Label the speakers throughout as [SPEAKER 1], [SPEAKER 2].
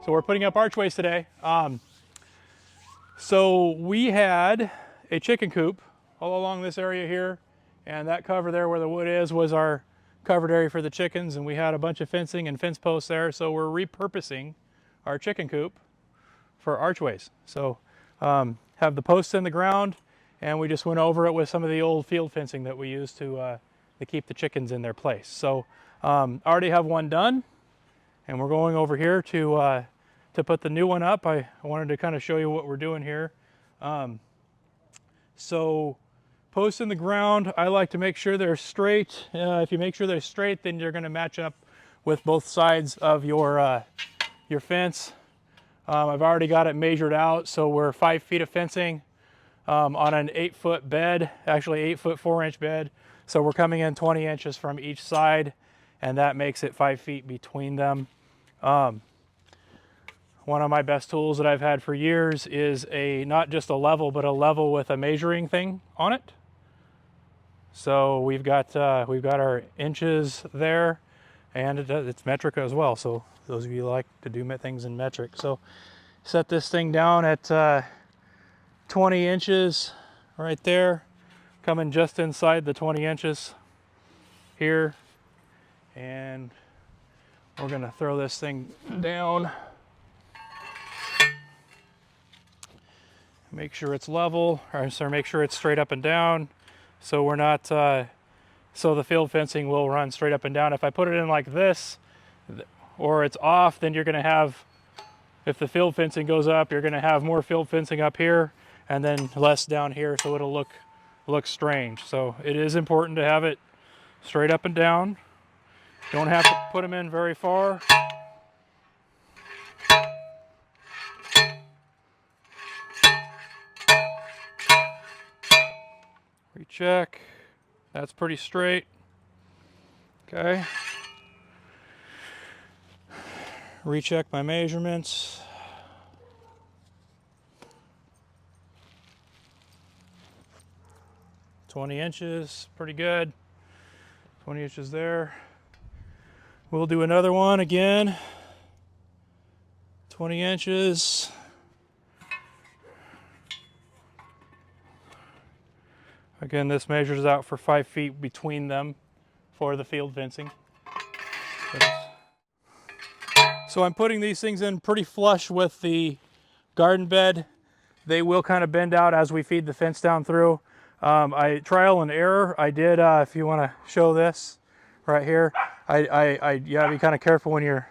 [SPEAKER 1] So we're putting up archways today. So we had a chicken coop all along this area here, and that cover there where the wood is was our covered area for the chickens, and we had a bunch of fencing and fence posts there, so we're repurposing our chicken coop for archways. So have the posts in the ground, and we just went over it with some of the old field fencing that we used to keep the chickens in their place. So I already have one done, and we're going over here to put the new one up. I wanted to kind of show you what we're doing here. So posts in the ground, I like to make sure they're straight. If you make sure they're straight, then you're going to match up with both sides of your fence. I've already got it measured out, so we're 5 feet of fencing on an 8-foot bed, actually 8-foot 4-inch bed. So we're coming in 20 inches from each side, and that makes it 5 feet between them. One of my best tools that I've had for years is not just a level, but a level with a measuring thing on it. So we've got our inches there, and it's metric as well. So those of you who like to do things in metric. So set this thing down at 20 inches right there, coming just inside the 20 inches here, and we're gonna throw this thing down. Make sure it's level, or sorry, make sure it's straight up and down, so we're not, so the field fencing will run straight up and down. If I put it in like this, or it's off, then you're gonna have, if the field fencing goes up, you're gonna have more field fencing up here, and then less down here, so it'll look strange. So it is important to have it straight up and down. Don't have to put them in very far. Recheck. That's pretty straight. Okay. Recheck my measurements. "20 inches, pretty good. 20 inches there. We'll do another one again. 20 inches. Again, this measures out for 5 feet between them for the field fencing. So I'm putting these things in pretty flush with the garden bed. They will kind of bend out as we feed the fence down through. I trial and error. I did, if you want to show this right here, you gotta be kind of careful when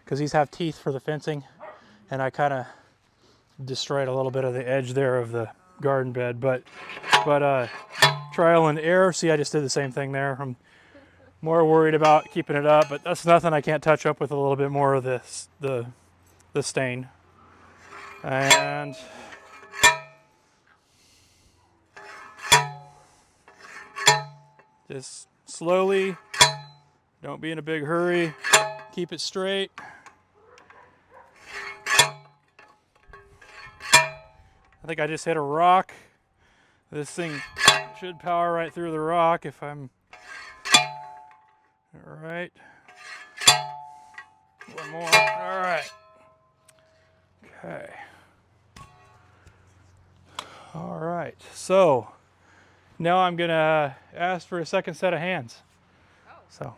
[SPEAKER 1] because these have teeth for the fencing, and I kind of destroyed a little bit of the edge there of the garden bed, but trial and error. See, I just did the same thing there. I'm more worried about keeping it up, but that's nothing I can't touch up with a little bit more of this, the stain. And just slowly, don't be in a big hurry, keep it straight. I think I just hit a rock. This thing should power right through the rock if I'm, all right. One more, all right. Okay. All right, so now I'm gonna ask for a second set of hands.
[SPEAKER 2] Oh,
[SPEAKER 1] so.
[SPEAKER 2] Okay.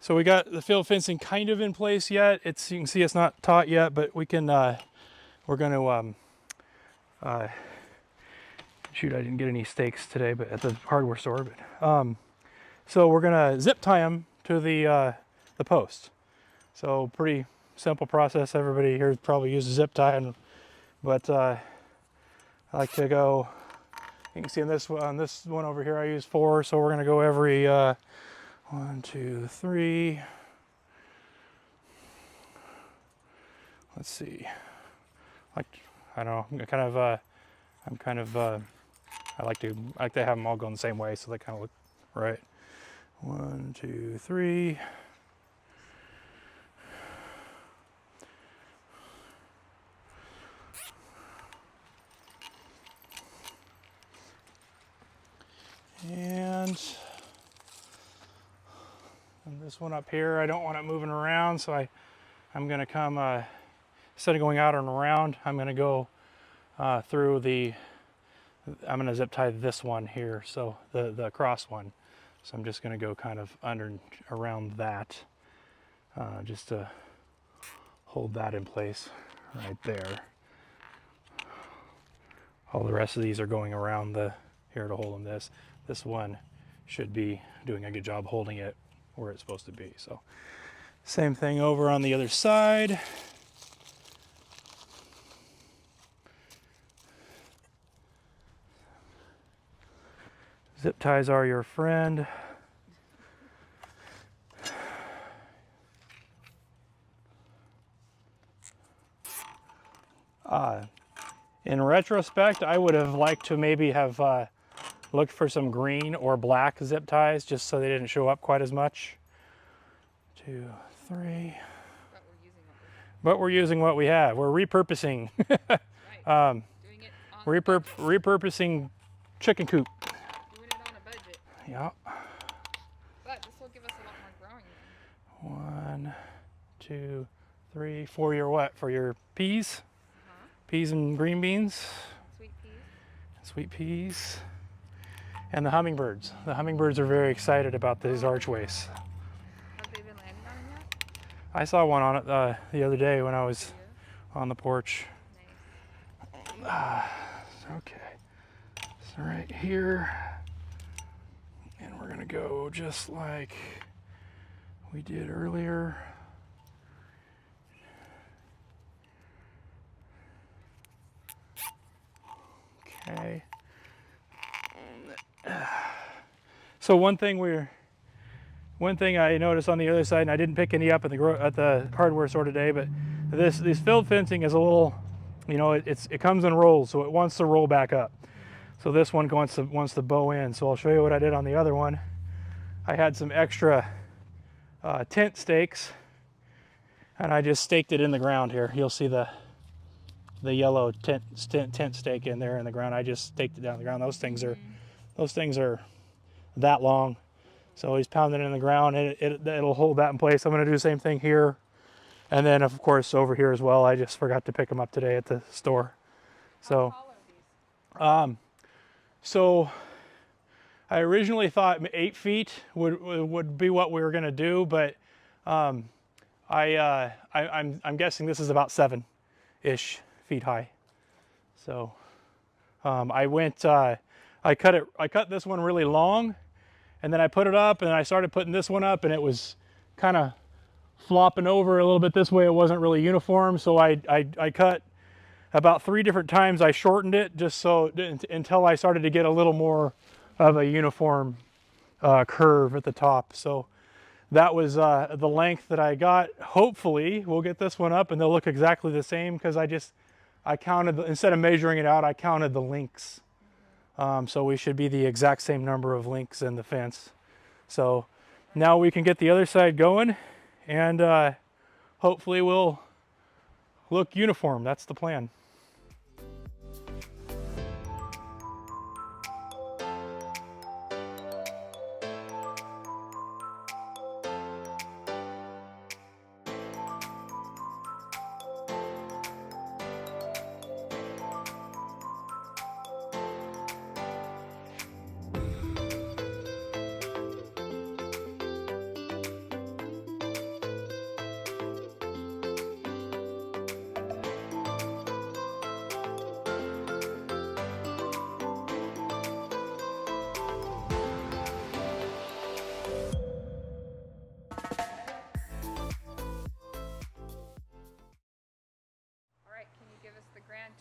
[SPEAKER 1] So we got the field fencing kind of in place yet. You can see it's not taut yet, but we can, we're gonna, shoot, I didn't get any stakes today, but at the hardware store, but, so we're gonna zip tie them to the post. So pretty simple process. Everybody here probably uses zip tie, but I like to go, you can see on this one over here, I use 4, so we're gonna go every, 1, 2, 3. Let's see. Like, I don't know. I like to have them all going the same way, so they kind of look right. 1, 2, 3. And this one up here, I don't want it moving around, so I'm going to come, instead of going out and around, I'm going to go through I'm going to zip tie this one here, so the cross one. So I'm just going to go kind of around that, just to hold that in place right there. All the rest of these are going around here to hold them. This one should be doing a good job holding it where it's supposed to be. So same thing over on the other side. Zip ties are your friend. In retrospect, I would have liked to maybe have looked for some green or black zip ties just so they didn't show up quite as much. 2, 3. But we're using what we have. We're repurposing.
[SPEAKER 2] Right. Doing it on
[SPEAKER 1] repurposing chicken coop.
[SPEAKER 2] Doing it on a budget.
[SPEAKER 1] Yeah.
[SPEAKER 2] But this will give us a lot more growing.
[SPEAKER 1] 1, 2, 3. For your what? For your peas? Peas and green beans.
[SPEAKER 2] Sweet peas.
[SPEAKER 1] Sweet peas. And the hummingbirds. The hummingbirds are very excited about these archways.
[SPEAKER 2] Have they been landing on them yet?
[SPEAKER 1] I saw one on it the other day when I was on the porch.
[SPEAKER 2] Nice.
[SPEAKER 1] Okay. So right here. And we're going to go just like we did earlier. Okay. So one thing I noticed on the other side, and I didn't pick any up at the hardware store today, but this filled fencing is a little, you know, it comes in rolls, so it wants to roll back up. So this one wants to bow in. So I'll show you what I did on the other one. I had some extra tent stakes, and I just staked it in the ground here. You'll see the yellow tent stake in there in the ground. I just staked it down the ground. Those things are that long. So he's pounding it in the ground, and it'll hold that in place. I'm going to do the same thing here. And then, of course, over here as well. I just forgot to pick them up today at the store. So,
[SPEAKER 2] how tall are these?
[SPEAKER 1] So I originally thought 8 feet would be what we were going to do, but I'm guessing this is about 7-ish feet high. So I cut this one really long, and then I put it up, and I started putting this one up, and it was kind of flopping over a little bit this way. It wasn't really uniform, so I cut about 3 different times. I shortened it just so until I started to get a little more of a uniform curve at the top. So that was the length that I got. Hopefully we'll get this one up and they'll look exactly the same, because I counted, instead of measuring it out, I counted the links. So we should be the exact same number of links in the fence. So now we can get the other side going, and hopefully we'll look uniform. That's the plan.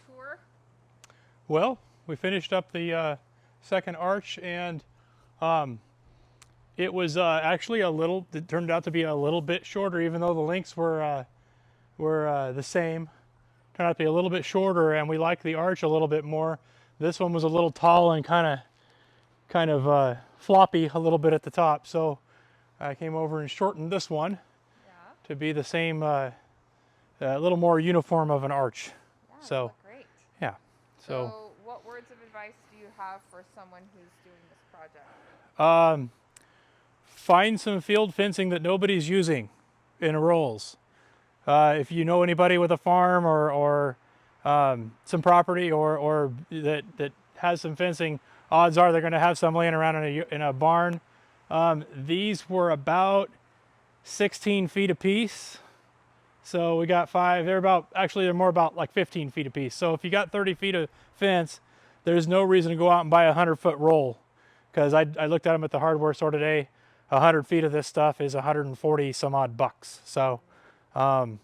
[SPEAKER 2] Tour?
[SPEAKER 1] Well, we finished up the second arch, and It was actually it turned out to be a little bit shorter, even though the lengths were the same. Turned out to be a little bit shorter, and we liked the arch a little bit more. This one was a little tall and kind of floppy a little bit at the top. So I came over and shortened this one to be the same, a little more uniform of an arch.
[SPEAKER 2] Yeah,
[SPEAKER 1] So
[SPEAKER 2] look great.
[SPEAKER 1] yeah.
[SPEAKER 2] So what words of advice do you have for someone who's doing this project?
[SPEAKER 1] Find some field fencing that nobody's using in rolls. If you know anybody with a farm or some property or that has some fencing, odds are they're going to have some laying around in a barn. These were about 16 feet apiece. So we got 5. They're more about like 15 feet apiece. So if you got 30 feet of fence, there's no reason to go out and buy a 100-foot roll, because I looked at them at the hardware store today. 100 feet of this stuff is 140 some odd bucks. So odds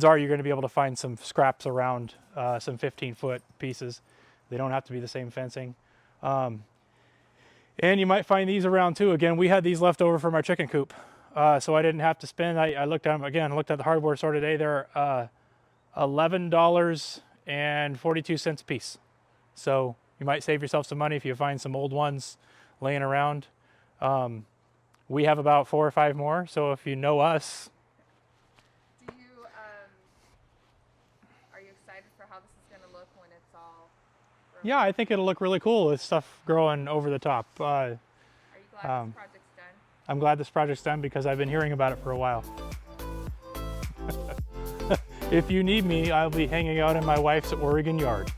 [SPEAKER 1] are you're going to be able to find some scraps around, some 15-foot pieces. They don't have to be the same fencing. And you might find these around too. Again, we had these left over from our chicken coop, so I didn't have to spend. I looked at them again. I looked at the hardware store today. They're $11.42 a piece. So you might save yourself some money if you find some old ones laying around. We have about 4 or 5 more. So if you know us.
[SPEAKER 2] Do you are you excited for how this is going to look when it's all grown?
[SPEAKER 1] Yeah, I think it'll look really cool with stuff growing over the top.
[SPEAKER 2] Are you glad this project's done?
[SPEAKER 1] I'm glad this project's done because I've been hearing about it for a while. If you need me, I'll be hanging out in my wife's Oregon yard.